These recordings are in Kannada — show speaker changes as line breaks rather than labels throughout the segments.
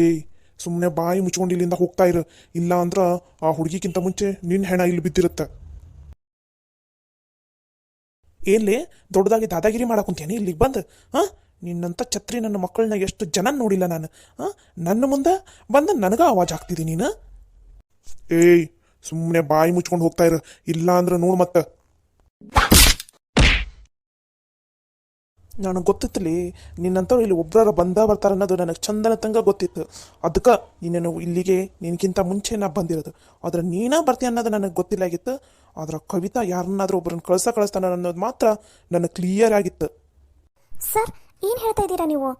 ಏಯ್, ಸುಮ್ಮನೆ ಬಾಯಿ ಮುಚ್ಕೊಂಡು ಇಲ್ಲಿಂದ ಹೋಗ್ತಾ ಇರು. ಇಲ್ಲ ಅಂದ್ರ ಆ ಹುಡುಗಿಗಿಂತ ಮುಂಚೆ ನಿನ್ನ ಹೆಣ ಇಲ್ಲಿ ಬಿದ್ದಿರುತ್ತೆ. ಏನ್ಲೇ ದೊಡ್ಡದಾಗಿ ದಾದಾಗಿರಿ ಮಾಡಾಕುಂತೇನೆ ಇಲ್ಲಿಗೆ ಬಂದು? ಹಾಂ, ನಿನ್ನಂಥ ಛತ್ರಿ ನನ್ನ ಮಕ್ಕಳನ್ನ ಎಷ್ಟು ಜನ ನೋಡಿಲ್ಲ ನಾನು. ಹಾಂ, ನನ್ನ ಮುಂದೆ ಬಂದು ನನಗ ಆವಾಜ್ ಹಾಕ್ತಿದ್ದೀನಿ ನೀನು. ಏಯ್, ಸುಮ್ಮನೆ ಬಾಯಿ ಮುಚ್ಕೊಂಡು ಹೋಗ್ತಾ ಇರು. ಇಲ್ಲ ಅಂದ್ರೆ ನೋಡು ಮತ್ತೆ. ನನಗೆ ಗೊತ್ತಿತ್ತಲಿ ನಿನ್ನಂಥವ್ರು ಇಲ್ಲಿ ಒಬ್ಬರ ಬರ್ತಾರ ಅನ್ನೋದು ನನಗೆ ಚಂದನ ತಂಗ ಗೊತ್ತಿತ್ತು. ಅದಕ್ಕೆ ನೀನು ಇಲ್ಲಿಗೆ ನಿನಗಿಂತ ಮುಂಚೆ ನಾ ಬಂದಿರೋದು. ಆದ್ರೆ ನೀನಾ ಬರ್ತೀಯ ಅನ್ನೋದು ನನಗೆ ಗೊತ್ತಿಲ್ಲಾಗಿತ್ತು. ಆದ್ರೆ ಕವಿತಾ ಯಾರನ್ನಾದ್ರೂ ಒಬ್ಬರನ್ನ ಕಳಿಸ್ತಾನೆ ಅನ್ನೋದು ಮಾತ್ರ ನನಗೆ ಕ್ಲಿಯರ್ ಆಗಿತ್ತು.
ಸರ್, ಏನು ಹೇಳ್ತಾ ಇದ್ದೀರಾ ನೀವು?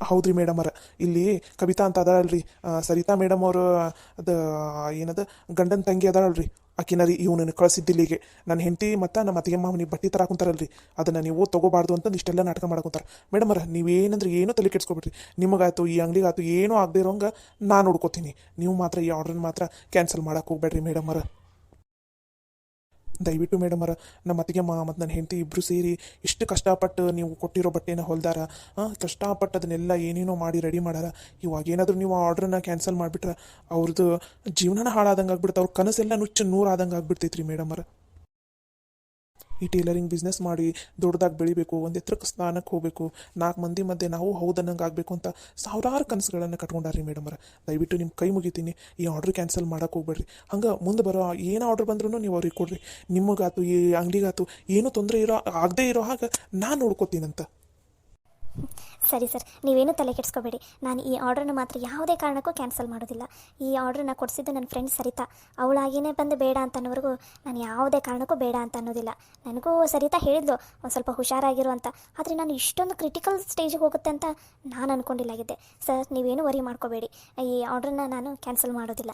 ಹೌದ್ರಿ ಮೇಡಮ್ ಅವರ, ಇಲ್ಲಿ ಕವಿತಾ ಅಂತ ಅದಾಳಲ್ರಿ, ಸರಿತಾ ಮೇಡಮ್ ಅವರು ಅದು ಏನದ ಗಂಡನ ತಂಗಿ ಅದಾಳಲ್ರಿ, ಆಕಿನ ರೀ ಇವನನ್ನು ಕಳಿಸಿದ್ದಿಲ್ಲಿಗೆ. ನನ್ನ ಹೆಂಡತಿ ಮತ್ತು ನಮ್ಮ ಅತ್ತಿಗೆ ಮಾವನಿಗೆ ಬಟ್ಟೆ ತರಾಕುಂತಾರಲ್ರಿ, ಅದನ್ನು ನೀವು ತೊಗೋಬಾರ್ದು ಅಂತ ಇಷ್ಟೆಲ್ಲ ನಾಟಕ ಮಾಡಾಕುಂತಾರೆ. ಮೇಡಮ್ ಅವರ, ನೀವೇನಂದ್ರೆ ಏನೂ ತಲೆ ಕೆಡ್ಸ್ಕೊಬಿಡ್ರಿ. ನಿಮಗಾಯ್ತು ಈ ಅಂಗಡಿಗಾಯ್ತು ಏನೂ ಆಗದೆ ಇರೋಂಗೆ ನಾನು ನೋಡ್ಕೋತೀನಿ. ನೀವು ಮಾತ್ರ ಈ ಆರ್ಡ್ರನ್ನ ಮಾತ್ರ ಕ್ಯಾನ್ಸಲ್ ಮಾಡಕ್ಕೆ ಹೋಗ್ಬೇಡ್ರಿ ಮೇಡಮ್ ಅವರ. ದಯವಿಟ್ಟು ಮೇಡಮ್ ಅವರ, ನಮ್ಮ ಅತ್ತಿಗೆ ಮತ್ತು ನನ್ನ ಹೆಂಡತಿ ಇಬ್ಬರು ಸೇರಿ ಇಷ್ಟು ಕಷ್ಟಪಟ್ಟು ನೀವು ಕೊಟ್ಟಿರೋ ಬಟ್ಟೆನ ಹೊಲ್ದಾರ. ಕಷ್ಟಪಟ್ಟು ಅದನ್ನೆಲ್ಲ ಏನೇನೋ ಮಾಡಿ ರೆಡಿ ಮಾಡಾರ. ಇವಾಗ ಏನಾದರೂ ನೀವು ಆರ್ಡ್ರನ್ನ ಕ್ಯಾನ್ಸಲ್ ಮಾಡಿಬಿಟ್ರೆ ಅವ್ರದ್ದು ಜೀವನನ ಹಾಳಾದಂಗೆ ಆಗ್ಬಿಡುತ್ತೆ. ಅವ್ರ ಕನಸೆಲ್ಲ ನುಚ್ಚು ನೂರು ಆದಂಗೆ ಆಗ್ಬಿಡ್ತೈತ್ರಿ ಮೇಡಮ್ ಅವರ. ಈ ಟೇಲರಿಂಗ್ ಬಿಸ್ನೆಸ್ ಮಾಡಿ ದೊಡ್ಡದಾಗಿ ಬೆಳಿಬೇಕು, ಒಂದು ಎತ್ತರಕ್ಕೆ ಸ್ಥಾನಕ್ಕೆ ಹೋಗಬೇಕು, 4 ಮಂದಿ ಮಧ್ಯೆ ನಾವು ಹೌದನ್ನಂಗೆ ಆಗಬೇಕು ಅಂತ ಸಾವಿರಾರು ಕನಸುಗಳನ್ನು ಕಟ್ಕೊಂಡಾರ್ರಿ ಮೇಡಮ್ ಅವರ. ದಯವಿಟ್ಟು ನಿಮ್ಮ ಕೈ ಮುಗಿತೀನಿ, ಈ ಆರ್ಡ್ರ್ ಕ್ಯಾನ್ಸಲ್ ಮಾಡೋಕೆ ಹೋಗ್ಬೇಡ್ರಿ. ಹಂಗೆ ಮುಂದೆ ಬರೋ ಏನು ಆರ್ಡ್ರ್ ಬಂದ್ರೂ ನೀವು ಅವ್ರಿಗೆ ಕೊಡ್ರಿ. ನಿಮಗಾತು ಈ ಅಂಗಡಿಗಾತು ಏನೂ ತೊಂದರೆ ಆಗದೇ ಇರೋ ಹಾಗೆ ನಾನು ನೋಡ್ಕೋತೀನಂತ.
ಸರಿ ಸರ್, ನೀವೇನು ತಲೆ ಕೆಡಿಸ್ಕೋಬೇಡಿ. ನಾನು ಈ ಆರ್ಡ್ರನ್ನ ಮಾತ್ರ ಯಾವುದೇ ಕಾರಣಕ್ಕೂ ಕ್ಯಾನ್ಸಲ್ ಮಾಡೋದಿಲ್ಲ. ಈ ಆರ್ಡ್ರನ್ನ ಕೊಡಿಸಿದ್ದು ನನ್ನ ಫ್ರೆಂಡ್ ಸರಿತಾ. ಅವಳಾಗಿಯೇ ಬಂದು ಬೇಡ ಅಂತ ಅನ್ನೋವರೆಗೂ ನಾನು ಯಾವುದೇ ಕಾರಣಕ್ಕೂ ಬೇಡ ಅಂತ ಅನ್ನೋದಿಲ್ಲ. ನನಗೂ ಸರಿತಾ ಹೇಳಿದ್ಲು ಒಂದು ಸ್ವಲ್ಪ ಹುಷಾರಾಗಿರು ಅಂತ. ಆದರೆ ನಾನು ಇಷ್ಟೊಂದು ಕ್ರಿಟಿಕಲ್ ಸ್ಟೇಜಿಗೆ ಹೋಗುತ್ತೆ ಅಂತ ನಾನು ಅಂದ್ಕೊಂಡಿಲ್ಲಾಗಿದ್ದೆ. ಸರ್, ನೀವೇನು ವರಿ ಮಾಡ್ಕೋಬೇಡಿ, ಈ ಆರ್ಡ್ರನ್ನ ನಾನು ಕ್ಯಾನ್ಸಲ್ ಮಾಡೋದಿಲ್ಲ.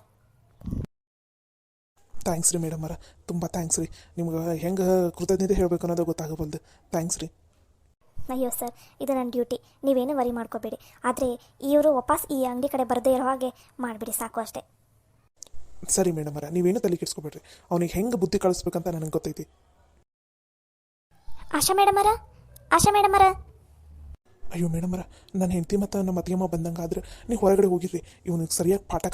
ಥ್ಯಾಂಕ್ಸ್ ರೀ ಮೇಡಮ್ ಅವರ, ತುಂಬ ಥ್ಯಾಂಕ್ಸ್ ರೀ. ನಿಮ್ಗೆ ಹೆಂಗೆ ಕೃತಜ್ಞತೆ ಹೇಳಬೇಕು ಅನ್ನೋದು ಗೊತ್ತಾಗಬಲ್ದು. ಥ್ಯಾಂಕ್ಸ್ ರೀ.
ಅಯ್ಯೋ ಸರ್, ಇದು ನನ್ನ ಡ್ಯೂಟಿ, ನೀವೇನು ವರಿ ಮಾಡ್ಕೋಬೇಡಿ. ಆದರೆ ಇವರು ವಾಪಸ್ ಈ ಅಂಗಡಿ ಕಡೆ ಬರದೇ ಇರೋ ಹಾಗೆ ಮಾಡಿಬಿಡಿ, ಸಾಕು ಅಷ್ಟೇ.
ಸರಿ ಮೇಡಮ್ ಅವರ, ನೀವೇನು ತಲೆ ಕೆಡಿಸ್ಕೊಬೇಡ್ರಿ. ಅವ್ನಿಗೆ ಹೆಂಗೆ ಬುದ್ಧಿ ಕಳಿಸ್ಬೇಕಂತ ನನಗೆ ಗೊತ್ತೈತಿ.
ಆಶಾ ಮೇಡಮರ.
ಅಯ್ಯೋ ಮೇಡಮ್ ಅವರ, ನನ್ನ ಹೆಂಡತಿ ಮತ್ತು ನಮ್ಮ ಅತ್ತಿಗೆಮ್ಮ ಬಂದಂಗೆ ಆದ್ರೆ ನೀವು ಹೊರಗಡೆ ಹೋಗಿರ್ರಿ. ಇವನಿಗೆ ಸರಿಯಾಗಿ ಪಾಠ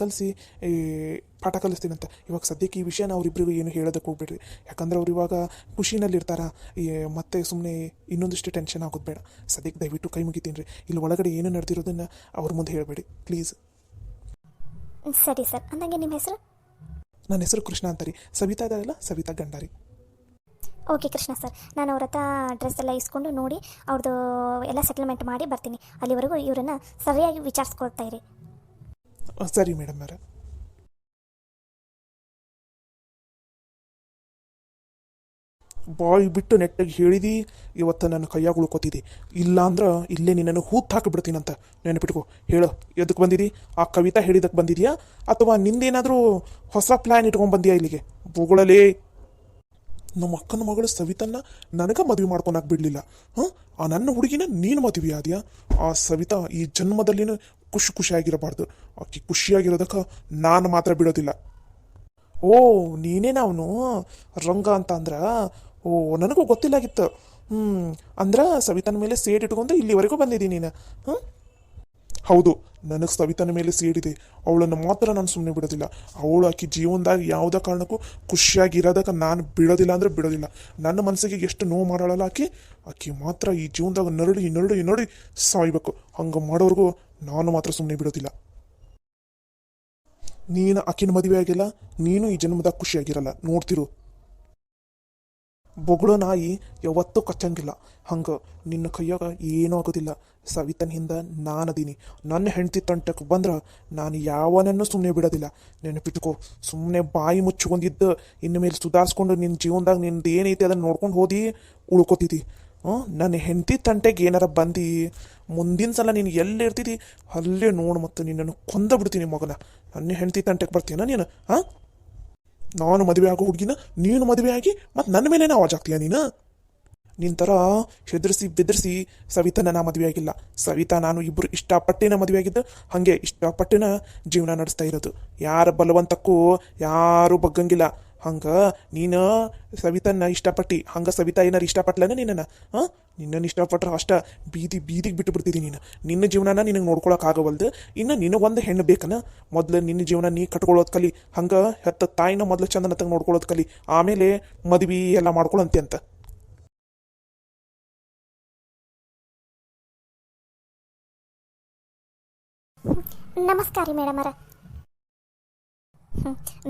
ಕಲಿಸ್ತೀನಂತ. ಇವಾಗ ಸದ್ಯಕ್ಕೆ ಈ ವಿಷಯನ ಅವರಿಬ್ಬರಿಗೂ ಏನು ಹೇಳೋದಕ್ಕೆ ಹೋಗ್ಬೇಡ್ರಿ. ಯಾಕಂದ್ರೆ ಅವ್ರು ಇವಾಗ ಖುಷಿನಲ್ಲಿರ್ತಾರ. ಮತ್ತೆ ಸುಮ್ಮನೆ ಇನ್ನೊಂದಿಷ್ಟು ಟೆನ್ಷನ್ ಆಗೋದು ಬೇಡ. ಸದ್ಯಕ್ಕೆ ದಯವಿಟ್ಟು ಕೈ ಮುಗಿತೀನಿ ರೀ. ಇಲ್ಲಿ ಒಳಗಡೆ ಏನು ನಡೆದಿರೋದನ್ನು ಅವ್ರ ಮುಂದೆ ಹೇಳಬೇಡಿ ಪ್ಲೀಸ್.
ಸರಿ ಸರ್. ಅಂದಂಗೆ ನಿಮ್ಮ ಹೆಸರು?
ನನ್ನ ಹೆಸರು ಕೃಷ್ಣ ಅಂತ ರೀ. ಸವಿತಾ ಇದ್ದಾರಲ್ಲ, ಸವಿತಾ ಗಂಡ ರೀ.
ಓಕೆ ಕೃಷ್ಣ ಸರ್, ನಾನು ಅವ್ರ ಹತ್ರ ಅಡ್ರೆಸ್ ಎಲ್ಲ ಇಸ್ಕೊಂಡು ನೋಡಿ ಅವ್ರದ್ದು ಎಲ್ಲ ಸೆಟಲ್ಮೆಂಟ್ ಮಾಡಿ ಬರ್ತೀನಿ. ಅಲ್ಲಿವರೆಗೂ ಇವರನ್ನು ಸರಿಯಾಗಿ ವಿಚಾರಿಸ್ಕೊಳ್ತಾ ಇರಿ.
ಸರಿ ಮೇಡಮ್ ಅವರ. ಬಾಯಿ ಬಿಟ್ಟು ನೆಟ್ಟಾಗಿ ಹೇಳಿದಿ, ಇವತ್ತು ನನ್ನ ಕೈಯಾಗ ಉಳ್ಕೋತಿದ್ದಿ. ಇಲ್ಲ ಅಂದ್ರೆ ಇಲ್ಲೇ ನಿನ್ನನ್ನು ಹೂತು ಹಾಕಿಬಿಡ್ತೀನಂತ ನೆನಪಿಟ್ಕೋ. ಹೇಳು, ಎದಕ್ಕೆ ಬಂದಿದ್ದಿ? ಆ ಕವಿತಾ ಹೇಳಿದಕ್ಕೆ ಬಂದಿದ್ಯಾ ಅಥವಾ ನಿಂದೇನಾದರೂ ಹೊಸ ಪ್ಲ್ಯಾನ್ ಇಟ್ಕೊಂಡು ಬಂದಿಯಾ ಇಲ್ಲಿಗೆ? ಭೂಗೋಳಲೇ, ನಮ್ಮ ಅಕ್ಕನ ಮಗಳು ಸವಿತನ್ನ ನನಗೆ ಮದುವೆ ಮಾಡ್ಕೊಳಕ್ಕೆ ಬಿಡಲಿಲ್ಲ. ಆ ನನ್ನ ಹುಡುಗಿನ ನೀನು ಮದುವೆ ಆದ್ಯಾ? ಆ ಸವಿತಾ ಈ ಜನ್ಮದಲ್ಲಿನ ಖುಷಿಯಾಗಿರಬಾರ್ದು. ಆಕೆ ಖುಷಿಯಾಗಿರೋದಕ್ಕೆ ನಾನು ಮಾತ್ರ ಬಿಡೋದಿಲ್ಲ. ಓ, ನೀನೇನ ಅವನು ರಂಗ ಅಂತ ಅಂದ್ರೆ? ಓ, ನನಗೂ ಗೊತ್ತಿಲ್ಲಾಗಿತ್ತು. ಅಂದ್ರೆ ಸವಿತನ ಮೇಲೆ ಸೇಡ್ ಇಟ್ಕೊಂಡು ಇಲ್ಲಿವರೆಗೂ ಬಂದಿದ್ದೀನಿ ನೀನು. ಹೌದು, ನನಗೆ ಸವಿತನ ಮೇಲೆ ಸೇಡಿದೆ. ಅವಳನ್ನು ಮಾತ್ರ ನಾನು ಸುಮ್ಮನೆ ಬಿಡೋದಿಲ್ಲ. ಅವಳು ಆಕೆ ಜೀವನದಾಗ ಯಾವುದೇ ಕಾರಣಕ್ಕೂ ಖುಷಿಯಾಗಿರೋದಕ್ಕೆ ನಾನು ಬಿಡೋದಿಲ್ಲ ಅಂದರೆ ಬಿಡೋದಿಲ್ಲ. ನನ್ನ ಮನಸ್ಸಿಗೆ ಎಷ್ಟು ನೋವು ಮಾಡಾಳಲ್ಲ ಆಕೆ ಮಾತ್ರ ಈ ಜೀವನದಾಗ ನರಳಿ ಸಾಯ್ಬೇಕು. ಹಂಗೆ ಮಾಡೋರ್ಗೂ ನಾನು ಮಾತ್ರ ಸುಮ್ಮನೆ ಬಿಡೋದಿಲ್ಲ. ನೀನು ಆಕಿನ ಮದುವೆ ಆಗಿಲ್ಲ, ನೀನು ಈ ಜನ್ಮದಾಗ ಖುಷಿಯಾಗಿರಲ್ಲ, ನೋಡ್ತಿರು. ಬೊಗಳೋ ನಾಯಿ ಯಾವತ್ತೂ ಕಚ್ಚಂಗಿಲ್ಲ. ಹಂಗೆ ನಿನ್ನ ಕೈಯಾಗ ಏನೂ ಆಗೋದಿಲ್ಲ. ಸವಿತನ ಹಿಂದೆ ನಾನದೀನಿ. ನನ್ನ ಹೆಂಡತಿ ತಂಟಕ್ಕೆ ಬಂದ್ರೆ ನಾನು ಯಾವನನ್ನು ಸುಮ್ಮನೆ ಬಿಡೋದಿಲ್ಲ. ನೆನಪಿಟ್ಕೋ. ಸುಮ್ಮನೆ ಬಾಯಿ ಮುಚ್ಕೊಂಡಿದ್ದು ಇನ್ನು ಮೇಲೆ ಸುಧಾರಿಸ್ಕೊಂಡು ನಿನ್ನ ಜೀವನದಾಗ ನಿಂದು ಏನೈತಿ ಅದನ್ನು ನೋಡ್ಕೊಂಡು ಹೋದಿ ಉಳ್ಕೋತಿದ್ದಿ. ನನ್ನ ಹೆಂಡತಿ ತಂಟೆಗೆ ಏನಾರ ಬಂದು ಮುಂದಿನ ಸಲ ನೀನು ಎಲ್ಲಿರ್ತಿದ್ದಿ ಅಲ್ಲೇ ನೋಡು, ಮತ್ತು ನಿನ್ನನ್ನು ಕೊಂದ ಬಿಡ್ತೀನಿ ಮಗನ. ನನ್ನ ಹೆಂಡತಿ ತಂಟೆಗೆ ಬರ್ತೀನ ನೀನು? ನಾನು ಮದುವೆ ಆಗೋ ಹುಡುಗಿನ ನೀನು ಮದುವೆ ಆಗಿ ಮತ್ತು ನನ್ನ ಮೇಲೇನ ಆವಾಜ್ ಆಗ್ತೀಯ ನೀನು? ನಿನ್ನ ಥರ ಹೆದರಿಸಿ ಬೆದರಿಸಿ ಸವಿತಾನ ನಾ ಮದುವೆ ಆಗಿಲ್ಲ. ಸವಿತಾ ನಾನು ಇಬ್ಬರು ಇಷ್ಟಪಟ್ಟೇನ ಮದುವೆ ಆಗಿದ್ದು, ಹಾಗೆ ಇಷ್ಟಪಟ್ಟೇನ ಜೀವನ ನಡೆಸ್ತಾ ಇರೋದು. ಯಾರ ಬಲವಂತಕ್ಕೂ ಯಾರೂ ಬಗ್ಗಂಗಿಲ್ಲ. ಹಂಗೆ ನೀನು ಸವಿತನ್ನ ಇಷ್ಟಪಟ್ಟು ಹಂಗೆ ಸವಿತಾ ಏನಾರು ಇಷ್ಟಪಟ್ಲನ ನಿನ್ನನ್ನು ಹಾಂ ನಿನ್ನನ್ನು ಇಷ್ಟಪಟ್ರೆ ಅಷ್ಟ ಬೀದಿಗೆ ಬಿಟ್ಟು ಬಿಡ್ತಿದ್ದೀನಿ ನೀನು ನಿನ್ನ ಜೀವನನ ನಿನಗೆ ನೋಡ್ಕೊಳಕ್ಕಾಗವಲ್ದು ಇನ್ನು ನಿನಗೊಂದು ಹೆಣ್ಣು ಬೇಕನ ಮೊದಲು ನಿನ್ನ ಜೀವನ ನೀ ಕಟ್ಕೊಳ್ಳೋದು ಕಲಿ ಹಂಗೆ ಹೆತ್ತ ತಾಯಿನ ಮೊದಲು ಚಂದನತ್ತಾಗ ನೋಡ್ಕೊಳ್ಳೋದು ಕಲಿ ಆಮೇಲೆ ಮದ್ವೆ ಎಲ್ಲ ಮಾಡ್ಕೊಳಂತೆ ಅಂತ.
ನಮಸ್ಕಾರ ರೀ ಮೇಡಮರ.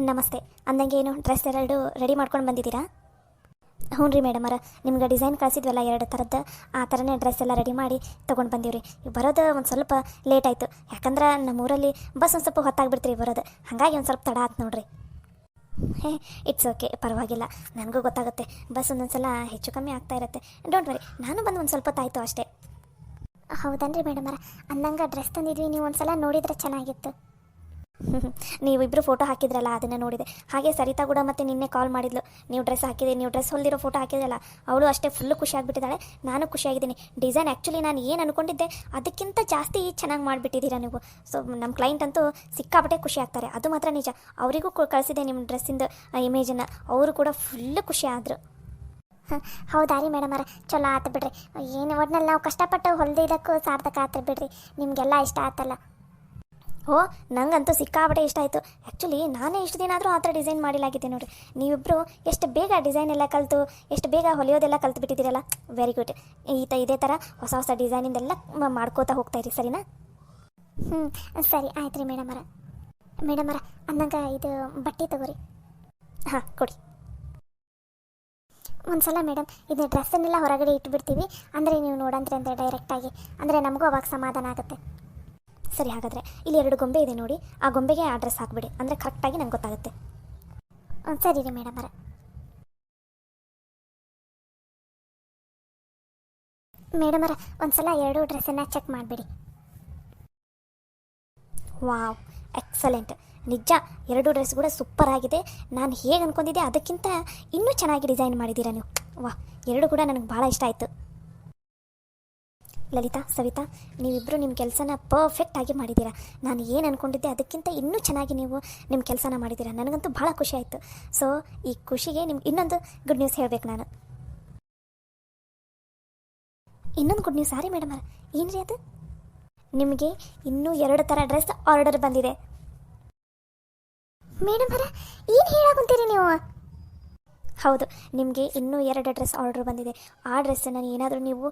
ನಮಸ್ತೆ. ಅಂದಂಗೆ ಏನು ಡ್ರೆಸ್ ಎರಡು ರೆಡಿ ಮಾಡ್ಕೊಂಡು ಬಂದಿದ್ದೀರಾ? ಹ್ಞೂ ರೀ ಮೇಡಮರ, ನಿಮ್ಗೆ ಡಿಸೈನ್ ಕಳಿಸಿದ್ವಲ್ಲ 2 ಥರದ್ದು, ಆ ಥರನೇ ಡ್ರೆಸ್ ಎಲ್ಲ ರೆಡಿ ಮಾಡಿ ತೊಗೊಂಡು ಬಂದೀವ್ರಿ. ಬರೋದು ಒಂದು ಸ್ವಲ್ಪ ಲೇಟ್ ಆಯಿತು, ಯಾಕಂದ್ರೆ ನಮ್ಮೂರಲ್ಲಿ ಬಸ್ ಒಂದು ಸ್ವಲ್ಪ ಹೊತ್ತಾಗ್ಬಿಡ್ತೀರಿ ಬರೋದು, ಹಾಗಾಗಿ ಒಂದು ಸ್ವಲ್ಪ ತಡ ಆಯ್ತು ನೋಡ್ರಿ. ಇಟ್ಸ್ ಓಕೆ, ಪರವಾಗಿಲ್ಲ, ನನಗೂ ಗೊತ್ತಾಗುತ್ತೆ ಬಸ್ ಒಂದೊಂದು ಸಲ ಹೆಚ್ಚು ಕಮ್ಮಿ ಆಗ್ತಾ ಇರುತ್ತೆ. ಡೋಂಟ್ ವರಿ, ನಾನು ಬಂದು ಒಂದು ಸ್ವಲ್ಪ ಹೊತ್ತಾಯಿತು ಅಷ್ಟೇ. ಹೌದನ್ರಿ ಮೇಡಮರ, ಅಂದಂಗೆ ಡ್ರೆಸ್ ತಂದಿದ್ವಿ, ನೀವು ಒಂದು ಸಲ ನೋಡಿದರೆ ಚೆನ್ನಾಗಿತ್ತು. ನೀವಿಬ್ಬರು ಫೋಟೋ ಹಾಕಿದ್ರಲ್ಲ ಅದನ್ನು ನೋಡಿದೆ. ಹಾಗೆ ಸರಿತಾ ಕೂಡ ಮತ್ತೆ ನಿನ್ನೆ ಕಾಲ್ ಮಾಡಿದ್ಲು, ನೀವು ಡ್ರೆಸ್ ಹಾಕಿದೆ, ನೀವು ಡ್ರೆಸ್ ಹೊಲ್ದಿರೋ ಫೋಟೋ ಹಾಕಿದ್ರಲ್ಲ, ಅವಳು ಅಷ್ಟೇ ಫುಲ್ಲು ಖುಷಿಯಾಗಿಬಿಟ್ಟಿದ್ದಾಳೆ, ನಾನು ಖುಷಿಯಾಗಿದ್ದೀನಿ. ಡಿಸೈನ್ ಆ್ಯಕ್ಚುಲಿ ನಾನು ಏನು ಅಂದ್ಕೊಂಡಿದ್ದೆ ಅದಕ್ಕಿಂತ ಜಾಸ್ತಿ ಚೆನ್ನಾಗಿ ಮಾಡಿಬಿಟ್ಟಿದ್ದೀರಾ ನೀವು. ಸೊ ನಮ್ಮ ಕ್ಲೈಂಟ್ ಅಂತೂ ಸಿಕ್ಕಾಪಟ್ಟೆ ಖುಷಿ ಆಗ್ತಾರೆ, ಅದು ಮಾತ್ರ ನಿಜ. ಅವರಿಗೂ ಕಳಿಸಿದೆ ನಿಮ್ಮ ಡ್ರೆಸ್ಸಿಂದ ಇಮೇಜನ್ನು, ಅವರು ಕೂಡ ಫುಲ್ಲು ಖುಷಿ ಆದರು. ಹೌದಾ ರೀ ಮೇಡಮರ, ಚಲೋ ಆತು ಬಿಡ್ರಿ. ಏನು ಒಟ್ನಲ್ಲಿ ನಾವು ಕಷ್ಟಪಟ್ಟು ಹೊಲ್ದಿದ್ದಕ್ಕೂ ಸಾರ್ಥಕ ಆತು ಬಿಡ್ರಿ, ನಿಮಗೆಲ್ಲ ಇಷ್ಟ ಆತಲ್ಲ. ಓ, ನಂಗಂತೂ ಸಿಕ್ಕಾಪಟ್ಟೆ ಇಷ್ಟ ಆಯಿತು. ಆ್ಯಕ್ಚುಲಿ ನಾನೇ ಇಷ್ಟು ದಿನ ಆದರೂ ಆ ಥರ ಡಿಸೈನ್ ಮಾಡಿಲಾಗಿದ್ದೆ ನೋಡಿರಿ. ನೀವಿಬ್ಬರು ಎಷ್ಟು ಬೇಗ ಡಿಸೈನ್ ಎಲ್ಲ ಕಲಿತು, ಎಷ್ಟು ಬೇಗ ಹೊಲಿಯೋದೆಲ್ಲ ಕಲ್ತು ಬಿಟ್ಟಿದ್ದೀರಲ್ಲ, ವೆರಿ ಗುಡ್. ಇದೇ ಥರ ಹೊಸ ಹೊಸ ಡಿಸೈನಿಂದೆಲ್ಲ ಮಾಡ್ಕೋತಾ ಹೋಗ್ತಾಯಿರಿ, ಸರಿನಾ? ಸರಿ ಆಯ್ತು ರೀ ಮೇಡಮರ. ಮೇಡಮರ ಅಂದಂಗೆ ಇದು ಬಟ್ಟೆ ತಗೋರಿ. ಹಾಂ ಕೊಡಿ. ಒಂದು ಸಲ ಮೇಡಮ್, ಇದು ಡ್ರೆಸ್ಸನ್ನೆಲ್ಲ ಹೊರಗಡೆ ಇಟ್ಬಿಡ್ತೀವಿ, ಅಂದರೆ ನೀವು ನೋಡಂತ್ರಿ ಅಂತ ಡೈರೆಕ್ಟಾಗಿ, ಅಂದರೆ ನಮಗೂ ಅವಾಗ ಸಮಾಧಾನ ಆಗುತ್ತೆ. ಸರಿ, ಹಾಗಾದರೆ ಇಲ್ಲಿ 2 ಗೊಂಬೆ ಇದೆ ನೋಡಿ, ಆ ಗೊಂಬೆಗೆ ಆ ಡ್ರೆಸ್ ಹಾಕ್ಬಿಡಿ, ಅಂದರೆ ಕರೆಕ್ಟಾಗಿ ನಂಗೆ ಗೊತ್ತಾಗುತ್ತೆ. ಸರಿ ರೀ ಮೇಡಮರ. ಮೇಡಮರ ಒಂದು ಸಲ 2 ಡ್ರೆಸ್ಸನ್ನು ಚೆಕ್ ಮಾಡಿಬಿಡಿ. Wow, excellent. ನಿಜ 2 ಡ್ರೆಸ್ ಕೂಡ ಸೂಪರ್ ಆಗಿದೆ. ನಾನು ಹೇಗೆ ಅಂದ್ಕೊಂಡಿದ್ದೆ ಅದಕ್ಕಿಂತ ಇನ್ನೂ ಚೆನ್ನಾಗಿ ಡಿಸೈನ್ ಮಾಡಿದ್ದೀರಾ ನೀವು. ವಾಹ್, 2 ಕೂಡ ನನಗೆ ಭಾಳ ಇಷ್ಟ ಆಯಿತು. ಲಲಿತಾ, ಸವಿತಾ, ನೀವಿಬ್ಬರು ನಿಮ್ಮ ಕೆಲಸನ ಪರ್ಫೆಕ್ಟಾಗಿ ಮಾಡಿದ್ದೀರಾ. ನಾನು ಏನು ಅಂದ್ಕೊಂಡಿದ್ದೆ ಅದಕ್ಕಿಂತ ಇನ್ನೂ ಚೆನ್ನಾಗಿ ನೀವು ನಿಮ್ಮ ಕೆಲಸನ ಮಾಡಿದ್ದೀರಾ. ನನಗಂತೂ ಭಾಳ ಖುಷಿ ಆಯಿತು. ಸೊ ಈ ಖುಷಿಗೆ ನಿಮ್ಗೆ ಇನ್ನೊಂದು ಗುಡ್ ನ್ಯೂಸ್ ಹೇಳಬೇಕು ನಾನು. ಇನ್ನೊಂದು ಗುಡ್ ನ್ಯೂಸ್ ಸಾರಿ ಮೇಡಮರ, ಏನು ರೀ ಅದು? ನಿಮಗೆ ಇನ್ನೂ 2 ಥರ ಡ್ರೆಸ್ ಆರ್ಡರ್ ಬಂದಿದೆ. ಮೇಡಮರ ಏನು ಹೇಳಾಕುಂತೀರಿ ನೀವು? ಹೌದು, ನಿಮಗೆ ಇನ್ನೂ 2 ಡ್ರೆಸ್ ಆರ್ಡರ್ ಬಂದಿದೆ. ಆ ಡ್ರೆಸ್ಸನ್ನು ಏನಾದರೂ ನೀವು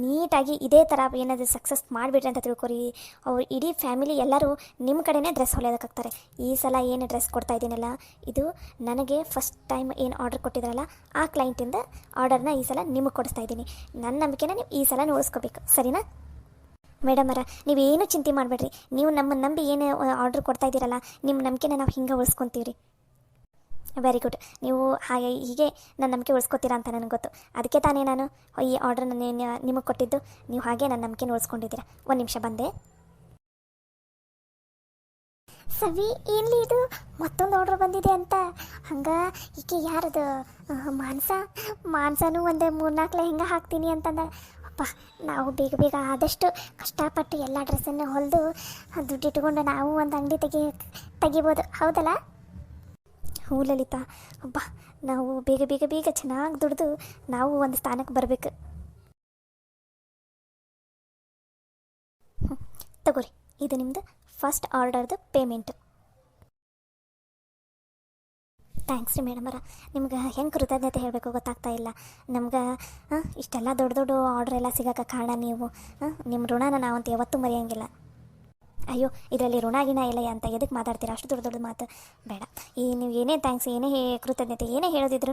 ನೀಟಾಗಿ ಇದೇ ಥರ ಏನಾದರೂ ಸಕ್ಸಸ್ ಮಾಡಿಬಿಟ್ರಿ ಅಂತ ತಿಳ್ಕೊರಿ, ಅವ್ರು ಇಡೀ ಫ್ಯಾಮಿಲಿ ಎಲ್ಲರೂ ನಿಮ್ಮ ಕಡೆನೇ ಡ್ರೆಸ್ ಹೊಲಿಯೋದಕ್ಕಾಗ್ತಾರೆ. ಈ ಸಲ ಏನು ಡ್ರೆಸ್ ಕೊಡ್ತಾ ಇದ್ದೀನಲ್ಲ, ಇದು ನನಗೆ ಫಸ್ಟ್ ಟೈಮ್ ಏನು ಆರ್ಡರ್ ಕೊಟ್ಟಿದ್ರಲ್ಲ ಆ ಕ್ಲೈಂಟಿಂದ ಆರ್ಡರ್ನ ಈ ಸಲ ನಿಮಗೆ ಕೊಡಿಸ್ತಾ ಇದ್ದೀನಿ. ನನ್ನ ನಂಬಿಕೆನ ನೀವು ಈ ಸಲ ಉಳಿಸ್ಕೋಬೇಕು, ಸರಿನಾ? ಮೇಡಮರ ನೀವೇನು ಚಿಂತೆ ಮಾಡಬೇಡ್ರಿ, ನೀವು ನಮ್ಮನ್ನು ನಂಬಿ ಏನು ಆರ್ಡ್ರ್ ಕೊಡ್ತಾ ಇದ್ದೀರಲ್ಲ, ನಿಮ್ಮ ನಂಬಿಕೆನ ನಾವು ಹಿಂಗೆ ಉಳಿಸ್ಕೊತೀವಿ ರೀ. Very good. ನೀವು ಹೀಗೆ ನನ್ನ ನಂಬಿಕೆ ಉಳಿಸ್ಕೊತೀರಾ ಅಂತ ನನಗೆ ಗೊತ್ತು, ಅದಕ್ಕೆ ತಾನೇ ನಾನು ಈ ಆರ್ಡ್ರನ್ನ ನಿಮಗೆ ಕೊಟ್ಟಿದ್ದು. ನೀವು ಹಾಗೆ ನನ್ನ ನಂಬಿಕೆನ ಉಳಿಸ್ಕೊಂಡಿದ್ದೀರಾ. 1 ನಿಮಿಷ ಬಂದೆ. ಸವಿ, ಏನ್ಲಿ ಇದು ಮತ್ತೊಂದು ಆರ್ಡ್ರ್ ಬಂದಿದೆ ಅಂತ? ಹಂಗೆ ಈಕೆ ಯಾರದು? ಮಾನ್ಸನೂ ಒಂದು 3-4 ಲೆಹಂಗ ಹಾಕ್ತೀನಿ ಅಂತಂದ. ಅಪ್ಪ, ನಾವು ಬೇಗ ಬೇಗ ಆದಷ್ಟು ಕಷ್ಟಪಟ್ಟು ಎಲ್ಲ ಡ್ರೆಸ್ಸನ್ನು ಹೊಲಿದು ದುಡ್ಡಿಟ್ಕೊಂಡು ನಾವು ಒಂದು ಅಂಗಡಿ ತೆಗಿಬೋದು, ಹೌದಲ್ಲ? ಹ್ಞೂ ಲಲಿತಾ, ಅಬ್ಬ, ನಾವು ಬೇಗ ಬೇಗ ಬೇಗ ಚೆನ್ನಾಗಿ ದುಡಿದು ನಾವು ಒಂದು ಸ್ಥಾನಕ್ಕೆ ಬರಬೇಕು. ತಗೋರಿ, ಇದು ನಿಮ್ಮದು ಫಸ್ಟ್ ಆರ್ಡರ್ದು ಪೇಮೆಂಟು. ಥ್ಯಾಂಕ್ಸ್ ರೀ ಮೇಡಮರ, ನಿಮ್ಗೆ ಹೆಂಗೆ ಕೃತಜ್ಞತೆ ಹೇಳಬೇಕು ಗೊತ್ತಾಗ್ತಾ ಇಲ್ಲ. ನಮ್ಗೆ ಇಷ್ಟೆಲ್ಲ ದೊಡ್ಡ ದೊಡ್ಡ ಆರ್ಡ್ರ್ ಎಲ್ಲ ಸಿಗೋಕ್ಕೆ ಕಾರಣ ನೀವು. ನಿಮ್ಮ ಋಣನ ನಾವಂತೂ ಯಾವತ್ತೂ ಮರೆಯೋಂಗಿಲ್ಲ. ಅಯ್ಯೋ, ಇದರಲ್ಲಿ ಋಣ ಗಿಣ ಇಲ್ಲ ಅಂತ ಎದಕ್ಕೆ ಮಾತಾಡ್ತೀರಾ? ಅಷ್ಟು ದೊಡ್ಡ ದೊಡ್ಡ ಮಾತು ಬೇಡ. ನೀವು ಏನೇ ಥ್ಯಾಂಕ್ಸ್, ಏನೇ ಕೃತಜ್ಞತೆ ಏನೇ ಹೇಳೋದಿದ್ರೂ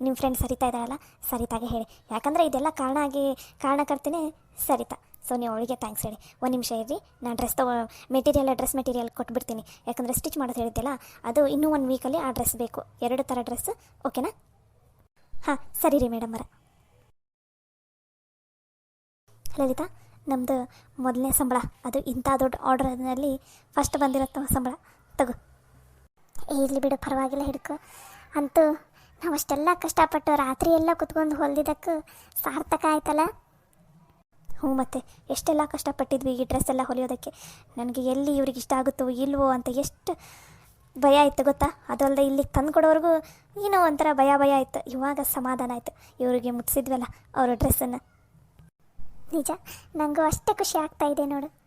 ನಿಮ್ಮ ಫ್ರೆಂಡ್ ಸರಿತಾ ಇದ್ದಾರಲ್ಲ, ಸರಿತಾಗೆ ಹೇಳಿ. ಯಾಕಂದರೆ ಇದೆಲ್ಲ ಕಾರಣಕರ್ತನೇ ಸರಿತಾ. ಸೊ ನೀವು ಅವಳಿಗೆ ಥ್ಯಾಂಕ್ಸ್ ಹೇಳಿ. 1 ನಿಮಿಷ ಇರ್ರಿ, ನಾನು ಡ್ರೆಸ್ ಡ್ರೆಸ್ ಮೆಟೀರಿಯಲ್ ಕೊಟ್ಬಿಡ್ತೀನಿ. ಯಾಕಂದರೆ ಸ್ಟಿಚ್ ಮಾಡೋದು ಹೇಳಿದ್ದೆಲ್ಲ, ಅದು ಇನ್ನೂ 1 ವೀಕಲ್ಲಿ ಆ ಡ್ರೆಸ್ ಬೇಕು. 2 ಥರ ಡ್ರೆಸ್, ಓಕೆನಾ? ಹಾಂ ಸರಿ ರೀ ಮೇಡಮರ. ಲಲಿತಾ, ನಮ್ಮದು ಮೊದಲನೇ ಸಂಬಳ, ಅದು ಇಂಥ ದೊಡ್ಡ ಆರ್ಡ್ರಲ್ಲಿ ಫಸ್ಟ್ ಬಂದಿರೋ ಸಂಬಳ ತಗೋ. ಇರಲಿ ಬಿಡು, ಪರವಾಗಿಲ್ಲ, ಹಿಡ್ಕೊ. ಅಂತೂ ನಾವು ಅಷ್ಟೆಲ್ಲ ಕಷ್ಟಪಟ್ಟು ರಾತ್ರಿ ಎಲ್ಲ ಕುತ್ಕೊಂಡು ಹೊಲಿದಿದ್ದಕ್ಕೆ ಸಾರ್ಥಕ ಆಯ್ತಲ್ಲ. ಹ್ಞೂ, ಮತ್ತೆ ಎಷ್ಟೆಲ್ಲ ಕಷ್ಟಪಟ್ಟಿದ್ವಿ ಈ ಡ್ರೆಸ್ ಎಲ್ಲ ಹೊಲಿಯೋದಕ್ಕೆ. ನನಗೆ ಎಲ್ಲಿ ಇವ್ರಿಗೆ ಇಷ್ಟ ಆಗುತ್ತೋ ಇಲ್ವೋ ಅಂತ ಎಷ್ಟು ಭಯ ಆಯ್ತು ಗೊತ್ತಾ. ಅದಲ್ಲದೆ ಇಲ್ಲಿಗೆ ತಂದು ಕೊಡೋವರೆಗೂ ಏನೋ ಒಂಥರ ಭಯ ಆಯಿತು. ಇವಾಗ ಸಮಾಧಾನ ಆಯಿತು ಇವರಿಗೆ ಮುಟ್ಸಿದ್ವಲ್ಲ ಅವರ ಡ್ರೆಸ್ಸನ್ನು. ನಿಜ ನನಗೂ ಅಷ್ಟೇ ಖುಷಿ ಆಗ್ತಾ ಇದೆ ನೋಡು.